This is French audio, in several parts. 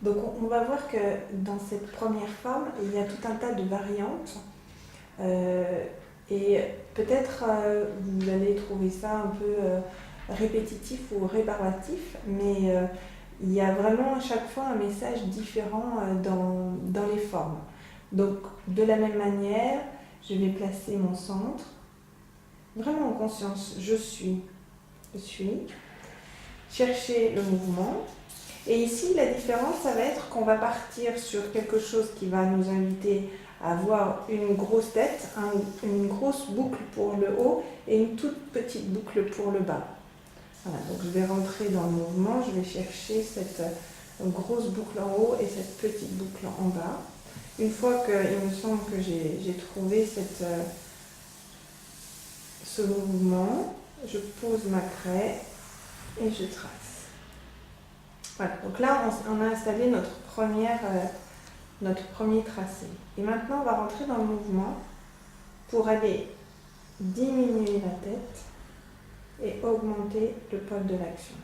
Donc on va voir que dans cette première forme, il y a tout un tas de variantes. Et peut-être vous allez trouver ça un peu répétitif ou rébarbatif, mais il y a vraiment à chaque fois un message différent dans les formes. Donc de la même manière, je vais placer mon centre, vraiment en conscience, je suis, chercher le mouvement. Et ici, la différence, ça va être qu'on va partir sur quelque chose qui va nous inviter à avoir une grosse tête, une grosse boucle pour le haut et une toute petite boucle pour le bas. Voilà, donc je vais rentrer dans le mouvement, je vais chercher cette grosse boucle en haut et cette petite boucle en bas. Une fois qu'il me semble que j'ai trouvé ce mouvement, je pose ma craie et je trace. Voilà, donc là on a installé notre premier tracé. Et maintenant on va rentrer dans le mouvement pour aller diminuer la tête et augmenter le pôle de l'action.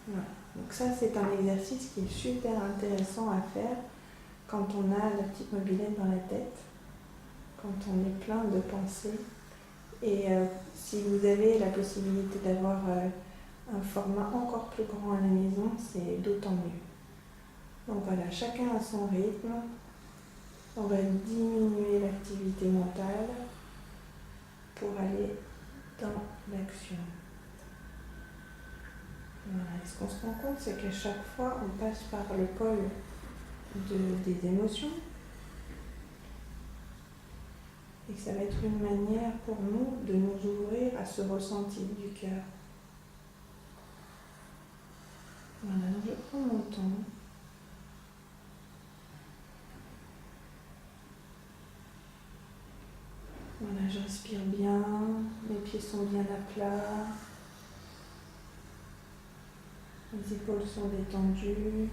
Voilà. Donc ça c'est un exercice qui est super intéressant à faire quand on a la petite mobilette dans la tête, quand on est plein de pensées. Et si vous avez la possibilité d'avoir un format encore plus grand à la maison, c'est d'autant mieux. Donc voilà, chacun a son rythme. On va diminuer l'activité mentale pour aller dans l'action. Voilà. Et ce qu'on se rend compte, c'est qu'à chaque fois, on passe par le pôle des émotions. Et que ça va être une manière pour nous de nous ouvrir à ce ressenti du cœur. Voilà, donc je prends mon temps. Voilà, je respire bien, mes pieds sont bien à plat, mes épaules sont détendues.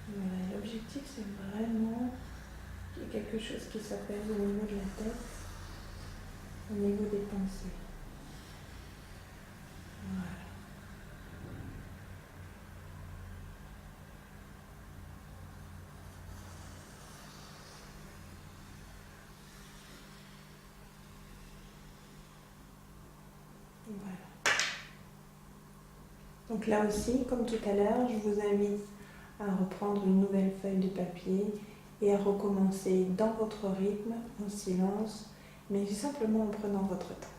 Voilà, l'objectif c'est vraiment qu'il y ait quelque chose qui s'appelle au niveau de la tête, au niveau des pensées. Voilà. Voilà. Donc là aussi, comme tout à l'heure, je vous invite à reprendre une nouvelle feuille de papier et à recommencer dans votre rythme, en silence, mais simplement en prenant votre temps.